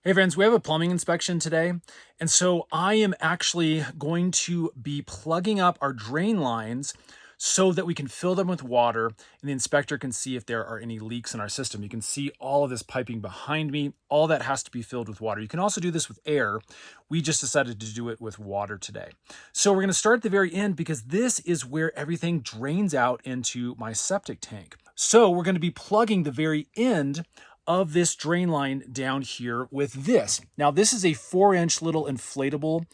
Hey friends, we have a plumbing inspection today. And so I am actually going to be plugging up our drain lines so that we can fill them with water and the inspector can see if there are any leaks in our system. You can see all of this piping behind me. All that has to be filled with water. You can also do this with air. We just decided to do it with water today. So we're going to start at the very end because this is where everything drains out into my septic tank. So we're going to be plugging the very end of this drain line down here with this. Now this is a 4-inch little inflatable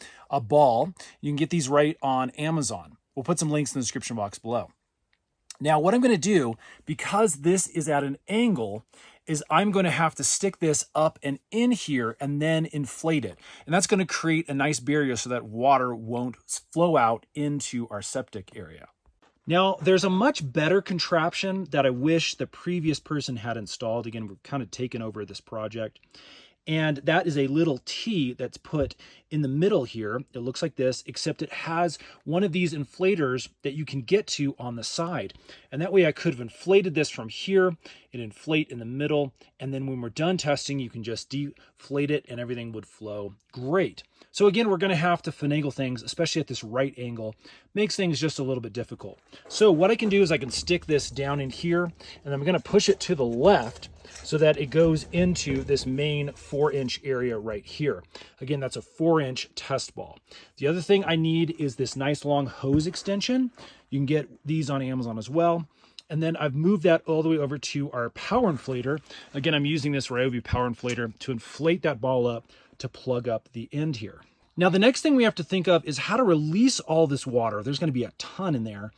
ball. You can get these right on Amazon. We'll put some links in the description box below. Now what I'm going to do, because this is at an angle, is I'm going to have to stick this up and in here and then inflate it. And that's going to create a nice barrier so that water won't flow out into our septic area. Now, there's a much better contraption that I wish the previous person had installed. Again, we're kind of taking over this project. And that is a little T that's put in the middle here. It looks like this, except it has one of these inflators that you can get to on the side. And that way I could have inflated this from here, it inflate in the middle, and then when we're done testing, you can just deflate it and everything would flow great. So again, we're gonna have to finagle things, especially at this right angle. Makes things just a little bit difficult. So what I can do is I can stick this down in here, and I'm gonna push it to the left so that it goes into this main 4-inch area right here. Again, that's a 4-inch test ball. The other thing I need is this nice long hose extension. You can get these on Amazon as well. And then I've moved that all the way over to our power inflator. Again, I'm using this Ryobi power inflator to inflate that ball up to plug up the end here. Now, the next thing we have to think of is how to release all this water. There's going to be a ton in there,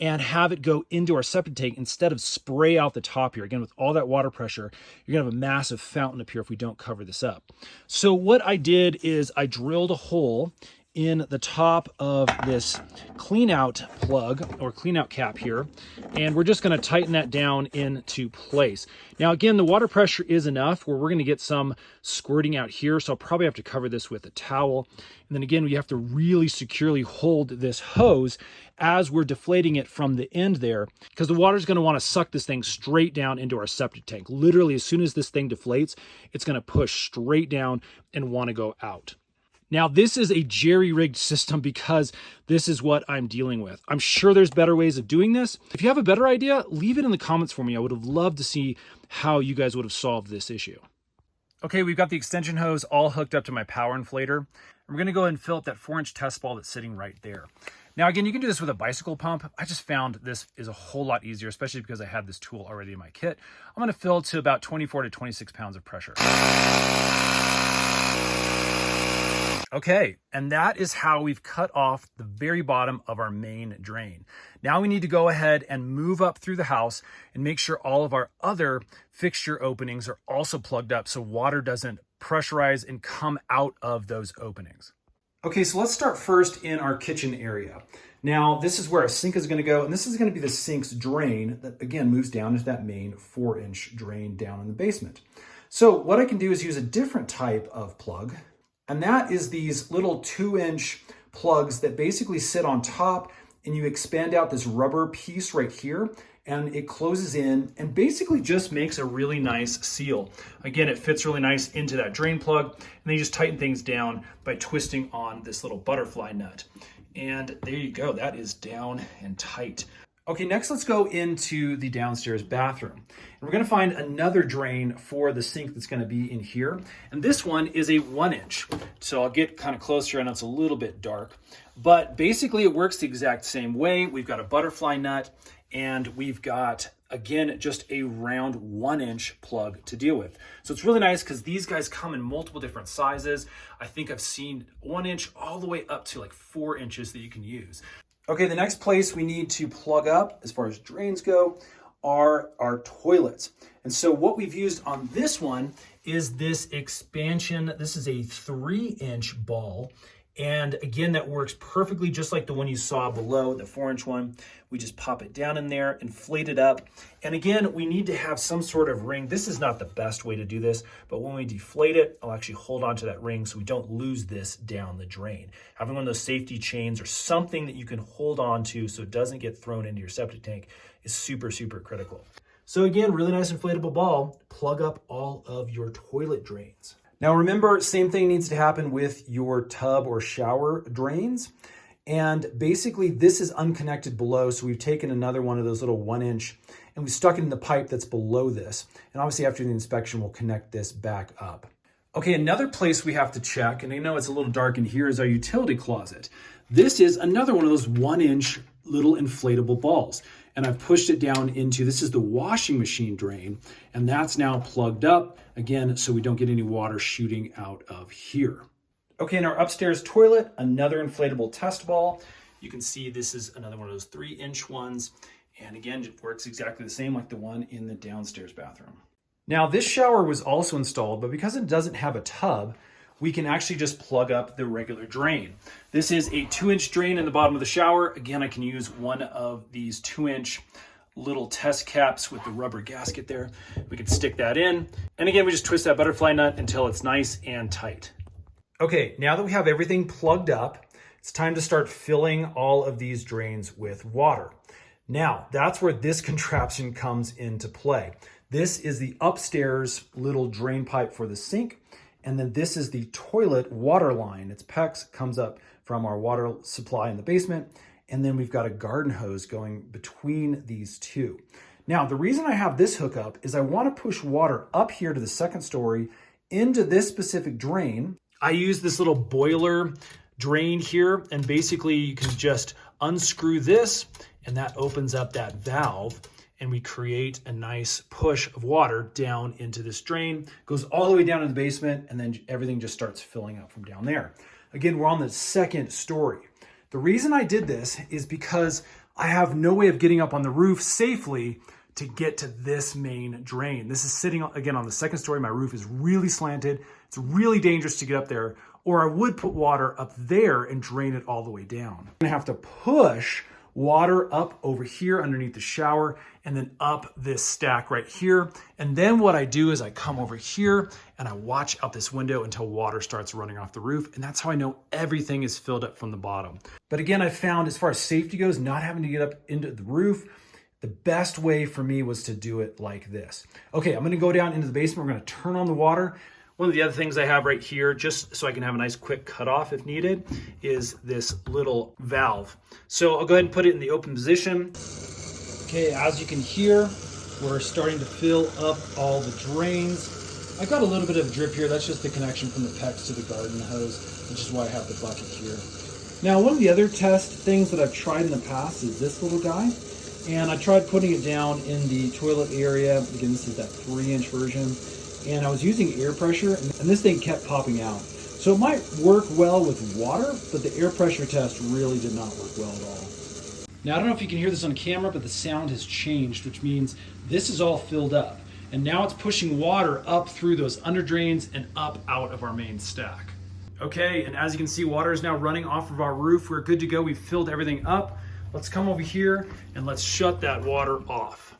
and have it go into our septic tank instead of spray out the top here. Again, with all that water pressure, you're gonna have a massive fountain up here if we don't cover this up. So what I did is I drilled a hole in the top of this clean out plug or clean out cap here, and we're just going to tighten that down into place. Now again, the water pressure is enough where we're going to get some squirting out here, so I'll probably have to cover this with a towel. And then again, we have to really securely hold this hose as we're deflating it from the end there, because the water is going to want to suck this thing straight down into our septic tank. Literally, as soon as this thing deflates, it's going to push straight down and want to go out. Now, this is a jerry-rigged system because this is what I'm dealing with. I'm sure there's better ways of doing this. If you have a better idea, leave it in the comments for me. I would have loved to see how you guys would have solved this issue. Okay, we've got the extension hose all hooked up to my power inflator. We're gonna go ahead and fill up that 4-inch test ball that's sitting right there. Now, again, you can do this with a bicycle pump. I just found this is a whole lot easier, especially because I had this tool already in my kit. I'm gonna fill to about 24 to 26 pounds of pressure. Okay, and that is how we've cut off the very bottom of our main drain. Now we need to go ahead and move up through the house and make sure all of our other fixture openings are also plugged up so water doesn't pressurize and come out of those openings. Okay, so let's start first in our kitchen area. Now, this is where our sink is gonna go, and this is gonna be the sink's drain that, again, moves down into that main 4-inch drain down in the basement. So what I can do is use a different type of plug, and that is these little 2-inch plugs that basically sit on top, and you expand out this rubber piece right here, and it closes in and basically just makes a really nice seal. Again, it fits really nice into that drain plug, and then you just tighten things down by twisting on this little butterfly nut. And there you go, that is down and tight. Okay, next let's go into the downstairs bathroom. And we're gonna find another drain for the sink that's gonna be in here. And this one is a 1-inch. So I'll get kind of closer. I know it's a little bit dark, but basically it works the exact same way. We've got a butterfly nut and we've got, again, just a round 1-inch plug to deal with. So it's really nice because these guys come in multiple different sizes. I think I've seen 1-inch all the way up to like 4 inches that you can use. Okay, the next place we need to plug up as far as drains go are our toilets. And so what we've used on this one is this expansion. This is a 3-inch ball. And again, that works perfectly just like the one you saw below, the 4-inch one. We just pop it down in there, inflate it up. And again, we need to have some sort of ring. This is not the best way to do this, but when we deflate it, I'll actually hold on to that ring so we don't lose this down the drain. Having one of those safety chains or something that you can hold on to so it doesn't get thrown into your septic tank is super, super critical. So again, really nice inflatable ball, plug up all of your toilet drains. Now remember, same thing needs to happen with your tub or shower drains. And basically this is unconnected below. So we've taken another one of those little 1-inch and we stuck it in the pipe that's below this. And obviously after the inspection, we'll connect this back up. Okay, another place we have to check, and I know it's a little dark in here, is our utility closet. This is another one of those 1-inch little inflatable balls. And I've pushed it down into, this is the washing machine drain, and that's now plugged up, again, so we don't get any water shooting out of here. Okay, in our upstairs toilet, another inflatable test ball. You can see this is another one of those 3-inch ones. And again, it works exactly the same like the one in the downstairs bathroom. Now this shower was also installed, but because it doesn't have a tub, we can actually just plug up the regular drain. This is a 2-inch drain in the bottom of the shower. Again, I can use one of these 2-inch little test caps with the rubber gasket there. We can stick that in. And again, we just twist that butterfly nut until it's nice and tight. Okay, now that we have everything plugged up, it's time to start filling all of these drains with water. Now, that's where this contraption comes into play. This is the upstairs little drain pipe for the sink. And then this is the toilet water line. Its PEX comes up from our water supply in the basement. And then we've got a garden hose going between these two. Now, the reason I have this hookup is I want to push water up here to the second story into this specific drain. I use this little boiler drain here, and basically you can just unscrew this and that opens up that valve, and we create a nice push of water down into this drain. Goes all the way down in the basement, and then everything just starts filling up from down there. Again, we're on the second story. The reason I did this is because I have no way of getting up on the roof safely to get to this main drain. This is sitting, again, on the second story. My roof is really slanted. It's really dangerous to get up there, or I would put water up there and drain it all the way down. I'm gonna have to push water up over here underneath the shower and then up this stack right here. And then what I do is I come over here and I watch out this window until water starts running off the roof. And that's how I know everything is filled up from the bottom. But again, I found as far as safety goes, not having to get up into the roof, the best way for me was to do it like this. Okay, I'm gonna go down into the basement. We're gonna turn on the water. One of the other things I have right here, just so I can have a nice quick cutoff if needed, is this little valve. So I'll go ahead and put it in the open position. Okay, as you can hear, we're starting to fill up all the drains. I've got a little bit of drip here. That's just the connection from the PEX to the garden hose, which is why I have the bucket here. Now, one of the other test things that I've tried in the past is this little guy. And I tried putting it down in the toilet area. Again, this is that 3-inch version. And I was using air pressure, and this thing kept popping out. So it might work well with water, but the air pressure test really did not work well at all. Now, I don't know if you can hear this on camera, but the sound has changed, which means this is all filled up. And now it's pushing water up through those under drains and up out of our main stack. Okay, and as you can see, water is now running off of our roof. We're good to go. We've filled everything up. Let's come over here and let's shut that water off.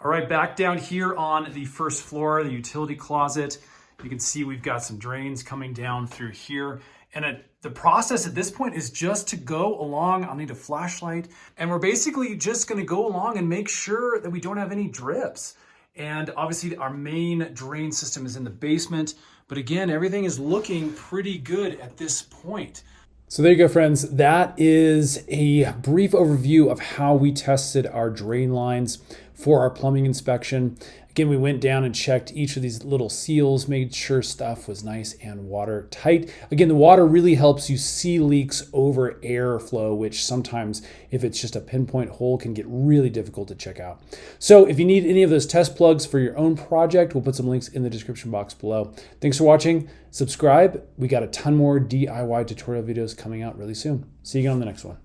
All right, back down here on the first floor, the utility closet, you can see we've got some drains coming down through here. And the process at this point is just to go along. I'll need a flashlight. And we're basically just gonna go along and make sure that we don't have any drips. And obviously our main drain system is in the basement. But again, everything is looking pretty good at this point. So there you go, friends. That is a brief overview of how we tested our drain lines for our plumbing inspection. Again, we went down and checked each of these little seals, made sure stuff was nice and watertight. Again, the water really helps you see leaks over airflow, which sometimes, if it's just a pinpoint hole, can get really difficult to check out. So if you need any of those test plugs for your own project, we'll put some links in the description box below. Thanks for watching. Subscribe. We got a ton more DIY tutorial videos coming out really soon. See you again on the next one.